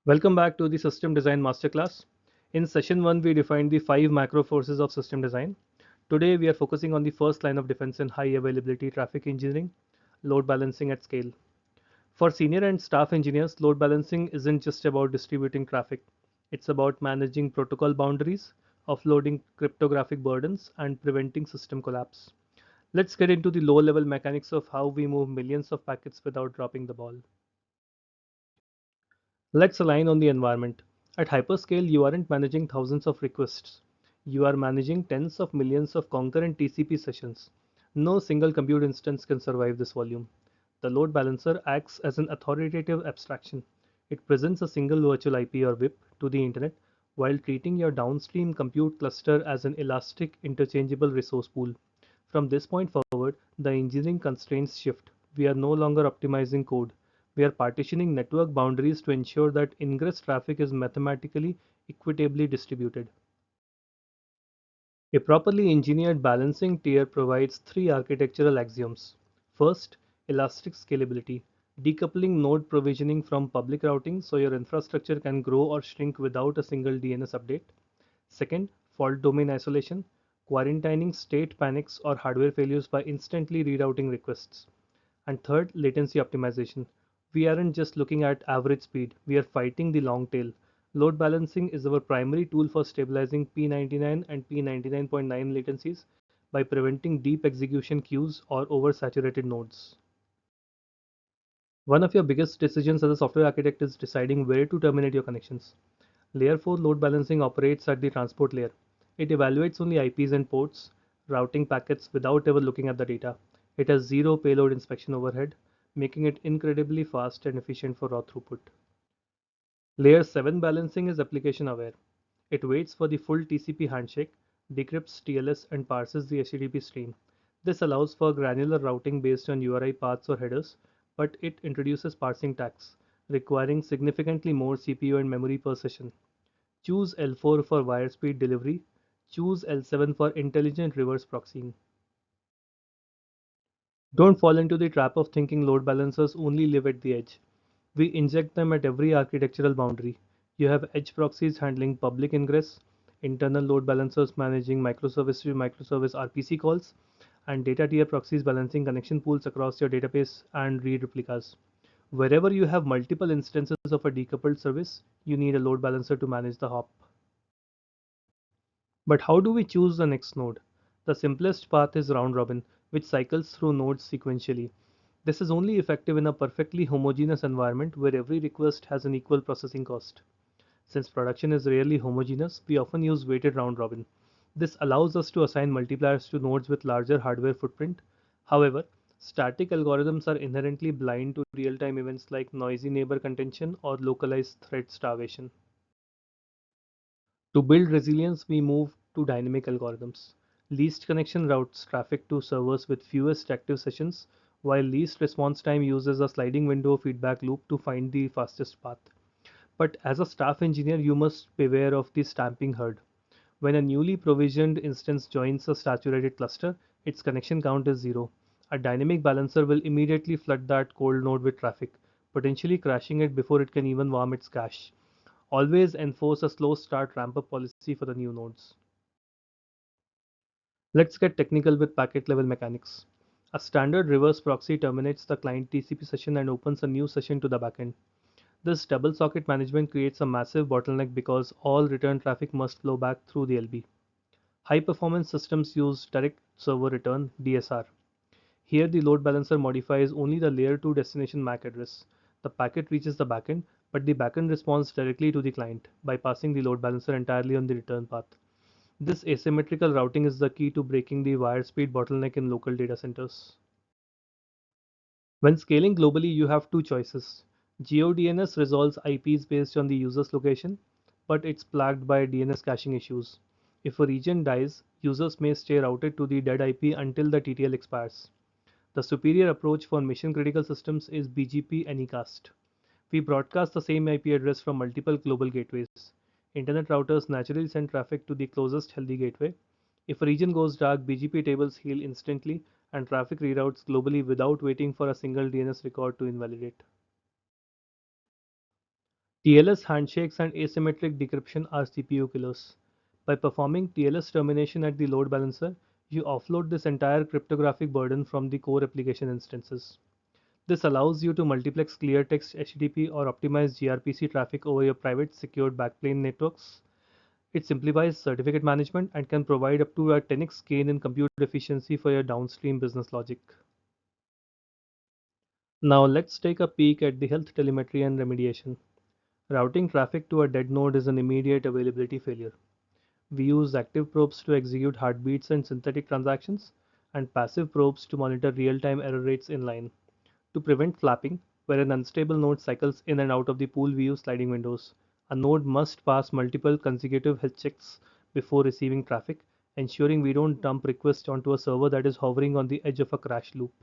Welcome back to the System Design Masterclass. In session 1, we defined the 5 macro forces of system design. Today, we are focusing on the first line of defense in high availability traffic engineering, load balancing at scale. For senior and staff engineers, load balancing isn't just about distributing traffic, it's about managing protocol boundaries, offloading cryptographic burdens, and preventing system collapse. Let's get into the low level mechanics of how we move millions of packets without dropping the ball. Let's align on the environment. At hyperscale, you aren't managing thousands of requests. You are managing tens of millions of concurrent TCP sessions. No single compute instance can survive this volume. The load balancer acts as an authoritative abstraction. It presents a single virtual IP or VIP to the internet while treating your downstream compute cluster as an elastic, interchangeable resource pool. From this point forward, the engineering constraints shift. We are no longer optimizing code. We are partitioning network boundaries to ensure that ingress traffic is mathematically equitably distributed. A properly engineered balancing tier provides three architectural axioms. First, elastic scalability, decoupling node provisioning from public routing so your infrastructure can grow or shrink without a single DNS update. Second, fault domain isolation, quarantining state panics or hardware failures by instantly rerouting requests. And third, latency optimization. We aren't just looking at average speed, we are fighting the long tail. Load balancing is our primary tool for stabilizing P99 and P99.9 latencies by preventing deep execution queues or oversaturated nodes. One of your biggest decisions as a software architect is deciding where to terminate your connections. Layer 4 load balancing operates at the transport layer. It evaluates only IPs and ports, routing packets without ever looking at the data. It has zero payload inspection overhead, making it incredibly fast and efficient for raw throughput. Layer 7 balancing is application aware. It waits for the full TCP handshake, decrypts TLS, and parses the HTTP stream. This allows for granular routing based on URI paths or headers, but it introduces parsing tags, requiring significantly more CPU and memory per session. Choose L4 for wire speed delivery. Choose L7 for intelligent reverse proxying. Don't fall into the trap of thinking load balancers only live at the edge. We inject them at every architectural boundary. You have edge proxies handling public ingress, internal load balancers managing microservice to microservice RPC calls, and data tier proxies balancing connection pools across your database and read replicas. Wherever you have multiple instances of a decoupled service, you need a load balancer to manage the hop. But how do we choose the next node? The simplest path is round robin, which cycles through nodes sequentially. This is only effective in a perfectly homogeneous environment where every request has an equal processing cost. Since production is rarely homogeneous, we often use weighted round robin. This allows us to assign multipliers to nodes with larger hardware footprint. However, static algorithms are inherently blind to real-time events like noisy neighbor contention or localized thread starvation. To build resilience, we move to dynamic algorithms. Least connection routes traffic to servers with fewest active sessions, while least response time uses a sliding window feedback loop to find the fastest path. But as a staff engineer, you must beware of the stamping herd. When a newly provisioned instance joins a saturated cluster, its connection count is zero. A dynamic balancer will immediately flood that cold node with traffic, potentially crashing it before it can even warm its cache. Always enforce a slow start ramp up policy for the new nodes. Let's get technical with packet level mechanics. A standard reverse proxy terminates the client TCP session and opens a new session to the backend. This double socket management creates a massive bottleneck because all return traffic must flow back through the LB. High performance systems use direct server return DSR. Here the load balancer modifies only the layer 2 destination MAC address. The packet reaches the backend, but the backend responds directly to the client, bypassing the load balancer entirely on the return path. This asymmetrical routing is the key to breaking the wire speed bottleneck in local data centers. When scaling globally, you have two choices. GeoDNS resolves IPs based on the user's location, but it's plagued by DNS caching issues. If a region dies, users may stay routed to the dead IP until the TTL expires. The superior approach for mission critical systems is BGP Anycast. We broadcast the same IP address from multiple global gateways. Internet routers naturally send traffic to the closest healthy gateway. If a region goes dark, BGP tables heal instantly and traffic reroutes globally without waiting for a single DNS record to invalidate. TLS handshakes and asymmetric decryption are CPU killers. By performing TLS termination at the load balancer, you offload this entire cryptographic burden from the core application instances. This allows you to multiplex clear text HTTP or optimize gRPC traffic over your private secured backplane networks. It simplifies certificate management and can provide up to a 10x gain in compute efficiency for your downstream business logic. Now let's take a peek at the health telemetry and remediation. Routing traffic to a dead node is an immediate availability failure. We use active probes to execute heartbeats and synthetic transactions, and passive probes to monitor real-time error rates in line. To prevent flapping, where an unstable node cycles in and out of the pool, we use sliding windows. A node must pass multiple consecutive health checks before receiving traffic, ensuring we don't dump requests onto a server that is hovering on the edge of a crash loop.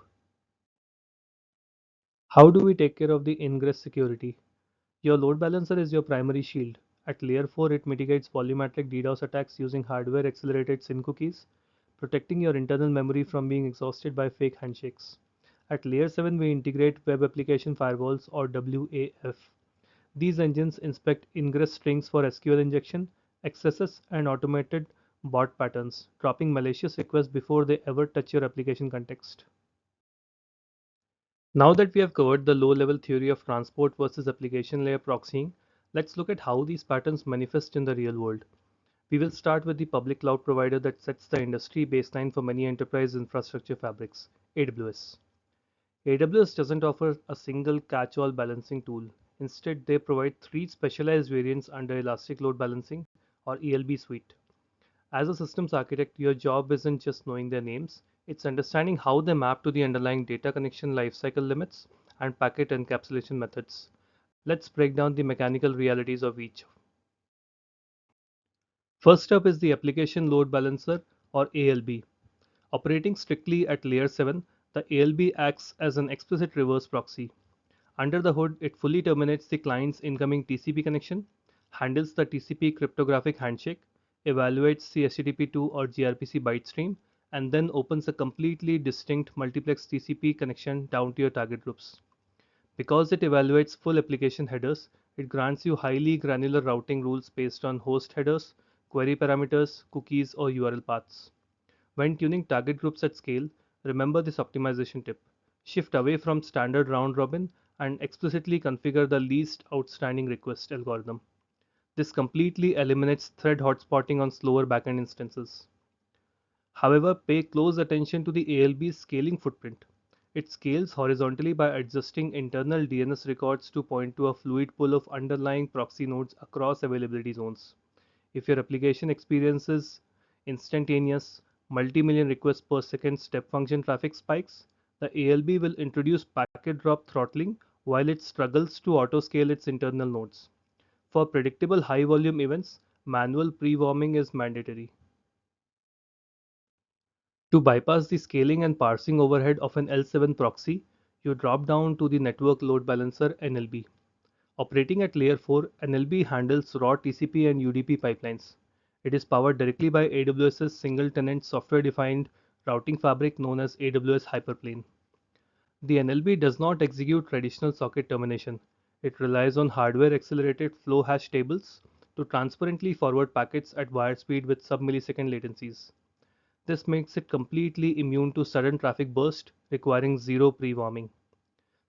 How do we take care of the ingress security? Your load balancer is your primary shield. At layer 4, it mitigates volumetric DDoS attacks using hardware accelerated SYN cookies, protecting your internal memory from being exhausted by fake handshakes. At layer 7, we integrate web application firewalls or WAF. These engines inspect ingress strings for SQL injection, XSS, and automated bot patterns, dropping malicious requests before they ever touch your application context. Now that we have covered the low-level theory of transport versus application layer proxying, let's look at how these patterns manifest in the real world. We will start with the public cloud provider that sets the industry baseline for many enterprise infrastructure fabrics, AWS. AWS doesn't offer a single catch-all balancing tool. Instead, they provide three specialized variants under Elastic Load Balancing or ELB suite. As a systems architect, your job isn't just knowing their names, it's understanding how they map to the underlying data connection lifecycle limits and packet encapsulation methods. Let's break down the mechanical realities of each. First up is the Application Load Balancer or ALB. Operating strictly at layer 7, the ALB acts as an explicit reverse proxy. Under the hood, it fully terminates the client's incoming TCP connection, handles the TCP cryptographic handshake, evaluates the HTTP2 or gRPC byte stream, and then opens a completely distinct multiplex TCP connection down to your target groups. Because it evaluates full application headers, it grants you highly granular routing rules based on host headers, query parameters, cookies, or URL paths. When tuning target groups at scale, remember this optimization tip. Shift away from standard round robin and explicitly configure the least outstanding request algorithm. This completely eliminates thread hotspotting on slower backend instances. However, pay close attention to the ALB's scaling footprint. It scales horizontally by adjusting internal DNS records to point to a fluid pool of underlying proxy nodes across availability zones. If your application experiences instantaneous multi-million requests per second step function traffic spikes, the ALB will introduce packet drop throttling while it struggles to auto-scale its internal nodes. For predictable high-volume events, manual pre-warming is mandatory. To bypass the scaling and parsing overhead of an L7 proxy, you drop down to the Network Load Balancer (NLB). Operating at layer 4, NLB handles raw TCP and UDP pipelines. It is powered directly by AWS's single-tenant software-defined routing fabric known as AWS Hyperplane. The NLB does not execute traditional socket termination. It relies on hardware-accelerated flow hash tables to transparently forward packets at wire speed with sub-millisecond latencies. This makes it completely immune to sudden traffic burst requiring zero pre-warming.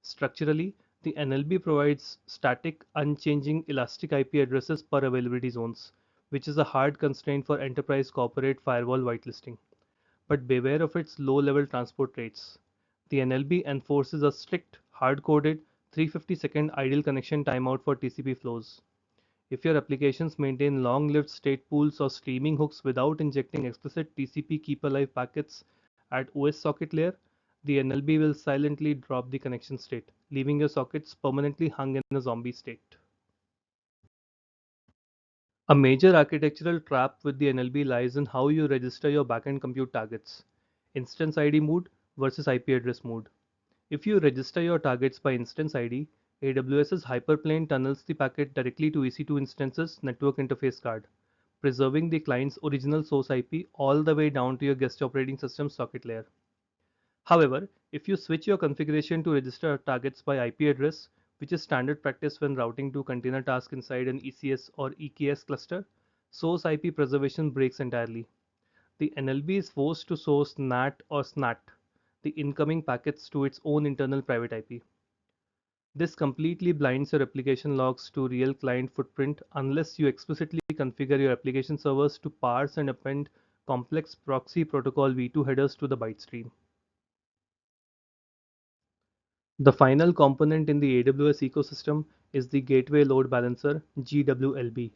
Structurally, the NLB provides static, unchanging elastic IP addresses per availability zones, which is a hard constraint for enterprise corporate firewall whitelisting. But beware of its low-level transport rates. The NLB enforces a strict, hard-coded 350-second idle connection timeout for TCP flows. If your applications maintain long-lived state pools or streaming hooks without injecting explicit TCP keep-alive packets at OS socket layer, the NLB will silently drop the connection state, leaving your sockets permanently hung in a zombie state. A major architectural trap with the NLB lies in how you register your backend compute targets, instance ID mode versus IP address mode. If you register your targets by instance ID, AWS's Hyperplane tunnels the packet directly to EC2 instance's network interface card, preserving the client's original source IP all the way down to your guest operating system socket layer. However, if you switch your configuration to register targets by IP address, which is standard practice when routing to container task inside an ECS or EKS cluster, source IP preservation breaks entirely. The NLB is forced to source NAT or SNAT, the incoming packets, to its own internal private IP. This completely blinds your application logs to real client footprint unless you explicitly configure your application servers to parse and append complex proxy protocol v2 headers to the byte stream. The final component in the AWS ecosystem is the Gateway Load Balancer (GWLB).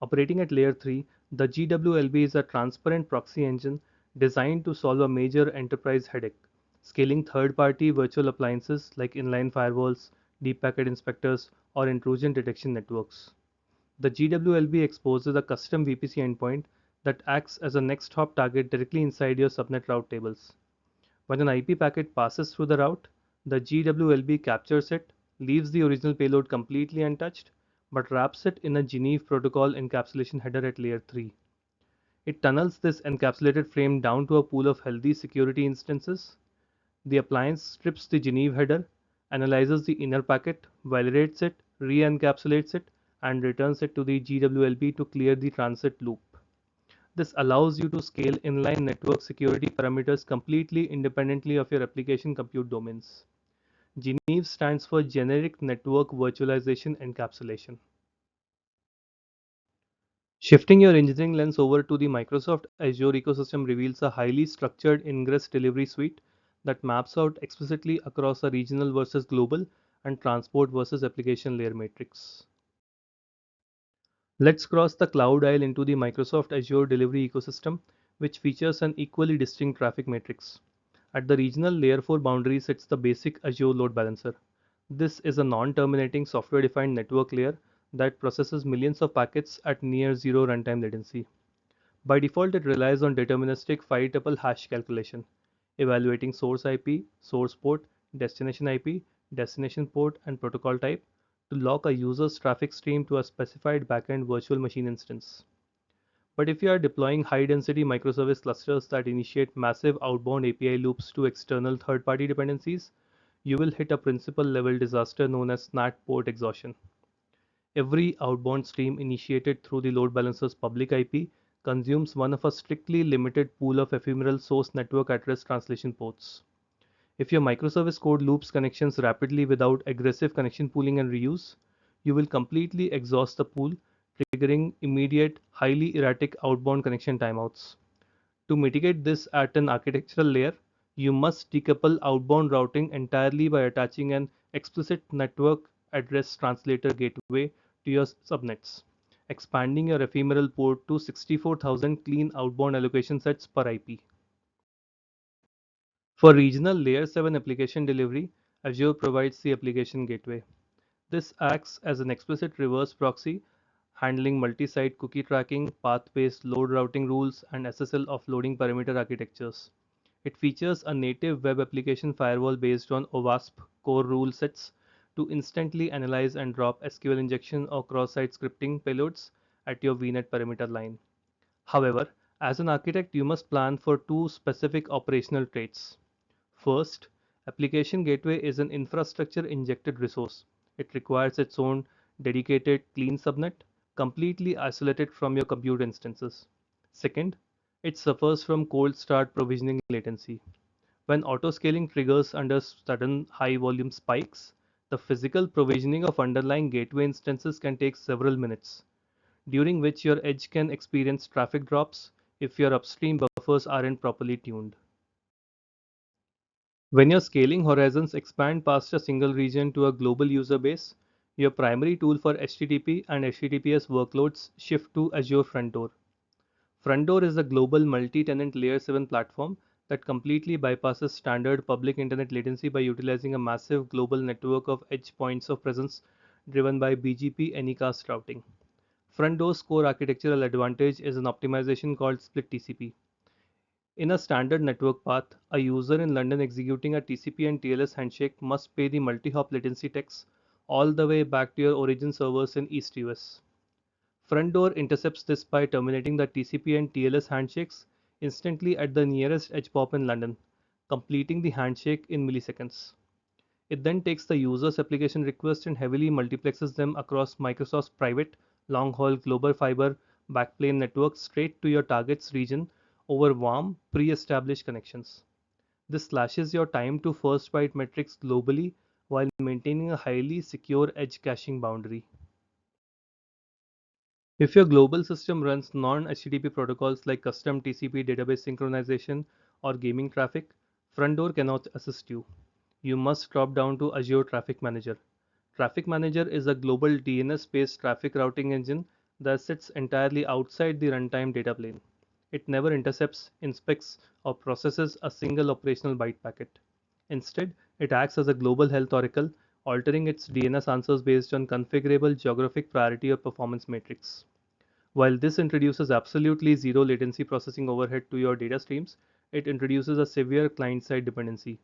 Operating at layer 3, the GWLB is a transparent proxy engine designed to solve a major enterprise headache: scaling third-party virtual appliances like inline firewalls, deep packet inspectors, or intrusion detection networks. The GWLB exposes a custom VPC endpoint that acts as a next hop target directly inside your subnet route tables. When an IP packet passes through the route, the GWLB captures it, leaves the original payload completely untouched, but wraps it in a Geneve protocol encapsulation header at layer 3. It tunnels this encapsulated frame down to a pool of healthy security instances. The appliance strips the Geneve header, analyzes the inner packet, validates it, re-encapsulates it, and returns it to the GWLB to clear the transit loop. This allows you to scale inline network security parameters completely independently of your application compute domains. Geneve stands for Generic Network Virtualization Encapsulation. Shifting your engineering lens over to the Microsoft Azure ecosystem reveals a highly structured Ingress delivery suite that maps out explicitly across a regional versus global and transport versus application layer matrix. Let's cross the cloud aisle into the Microsoft Azure delivery ecosystem, which features an equally distinct traffic matrix. At the regional layer 4 boundary sits the basic Azure load balancer. This is a non-terminating software-defined network layer that processes millions of packets at near zero runtime latency. By default, it relies on deterministic 5-tuple hash calculation, evaluating source IP, source port, destination IP, destination port, and protocol type to lock a user's traffic stream to a specified backend virtual machine instance. But if you are deploying high-density microservice clusters that initiate massive outbound API loops to external third-party dependencies, you will hit a principal-level disaster known as SNAT port exhaustion. Every outbound stream initiated through the load balancer's public IP consumes one of a strictly limited pool of ephemeral source network address translation ports. If your microservice code loops connections rapidly without aggressive connection pooling and reuse, you will completely exhaust the pool, triggering immediate, highly erratic outbound connection timeouts. To mitigate this at an architectural layer, you must decouple outbound routing entirely by attaching an explicit network address translator gateway to your subnets, expanding your ephemeral port to 64,000 clean outbound allocation sets per IP. For regional layer 7 application delivery, Azure provides the application gateway. This acts as an explicit reverse proxy, handling multi-site cookie tracking, path-based load routing rules, and SSL offloading perimeter architectures. It features a native web application firewall based on OWASP core rule sets to instantly analyze and drop SQL injection or cross-site scripting payloads at your VNet perimeter line. However, as an architect, you must plan for two specific operational traits. First, application gateway is an infrastructure injected resource. It requires its own dedicated clean subnet, completely isolated from your compute instances. Second, it suffers from cold start provisioning latency. When autoscaling triggers under sudden high volume spikes, the physical provisioning of underlying gateway instances can take several minutes, during which your edge can experience traffic drops if your upstream buffers aren't properly tuned. When your scaling horizons expand past a single region to a global user base, your primary tool for HTTP and HTTPS workloads shift to Azure Front Door. Front Door is a global multi-tenant layer 7 platform that completely bypasses standard public internet latency by utilizing a massive global network of edge points of presence driven by BGP Anycast routing. Front Door's core architectural advantage is an optimization called split TCP. In a standard network path, a user in London executing a TCP and TLS handshake must pay the multi-hop latency tax all the way back to your origin servers in East US. Front Door intercepts this by terminating the TCP and TLS handshakes instantly at the nearest edge pop in London, completing the handshake in milliseconds. It then takes the user's application request and heavily multiplexes them across Microsoft's private, long-haul global fiber backplane network straight to your target's region over warm, pre-established connections. This slashes your time to first byte metrics globally while maintaining a highly secure edge caching boundary. If your global system runs non-HTTP protocols like custom TCP database synchronization or gaming traffic, Front Door cannot assist you. You must drop down to Azure Traffic Manager. Traffic Manager is a global DNS-based traffic routing engine that sits entirely outside the runtime data plane. It never intercepts, inspects, or processes a single operational byte packet. Instead, it acts as a global health oracle, altering its DNS answers based on configurable geographic priority or performance matrix. While this introduces absolutely zero latency processing overhead to your data streams, it introduces a severe client-side dependency,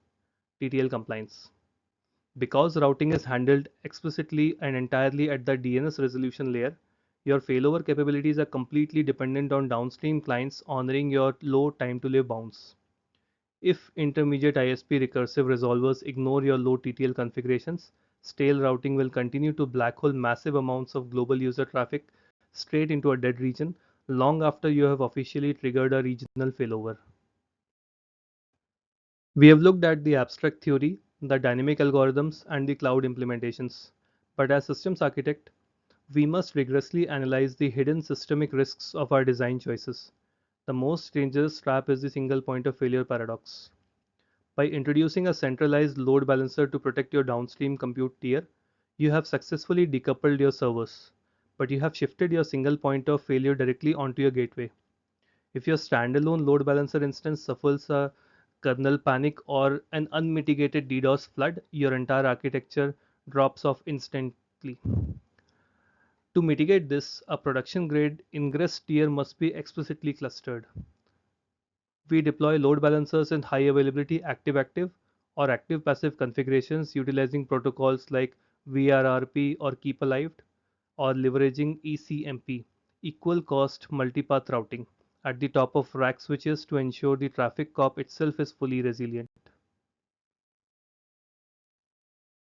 TTL compliance. Because routing is handled explicitly and entirely at the DNS resolution layer, your failover capabilities are completely dependent on downstream clients honoring your low time to live bounds. If intermediate ISP recursive resolvers ignore your low TTL configurations, stale routing will continue to black hole massive amounts of global user traffic straight into a dead region long after you have officially triggered a regional failover. We have looked at the abstract theory, the dynamic algorithms, and the cloud implementations. But as systems architect, we must rigorously analyze the hidden systemic risks of our design choices. The most dangerous trap is the single point of failure paradox. By introducing a centralized load balancer to protect your downstream compute tier, you have successfully decoupled your servers, but you have shifted your single point of failure directly onto your gateway. If your standalone load balancer instance suffers a kernel panic or an unmitigated DDoS flood, your entire architecture drops off instantly. To mitigate this, a production grade ingress tier must be explicitly clustered. We deploy load balancers in high availability active-active or active-passive configurations utilizing protocols like VRRP or Keep Alive or leveraging ECMP, equal cost multipath routing, at the top of rack switches to ensure the traffic cop itself is fully resilient.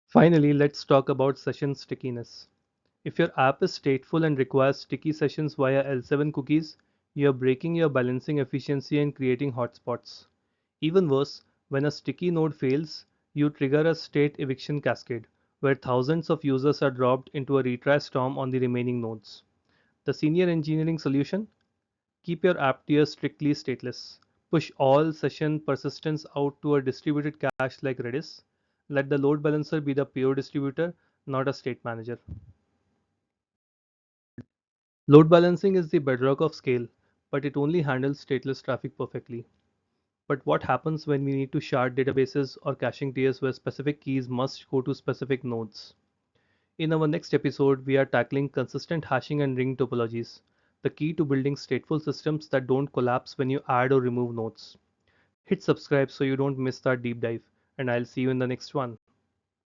Finally, let's talk about session stickiness. If your app is stateful and requires sticky sessions via L7 cookies, you're breaking your balancing efficiency and creating hotspots. Even worse, when a sticky node fails, you trigger a state eviction cascade, where thousands of users are dropped into a retry storm on the remaining nodes. The senior engineering solution? Keep your app tier strictly stateless. Push all session persistence out to a distributed cache like Redis. Let the load balancer be the pure distributor, not a state manager. Load balancing is the bedrock of scale, but it only handles stateless traffic perfectly. But what happens when we need to shard databases or caching tiers where specific keys must go to specific nodes? In our next episode, we are tackling consistent hashing and ring topologies, the key to building stateful systems that don't collapse when you add or remove nodes. Hit subscribe so you don't miss that deep dive, and I'll see you in the next one.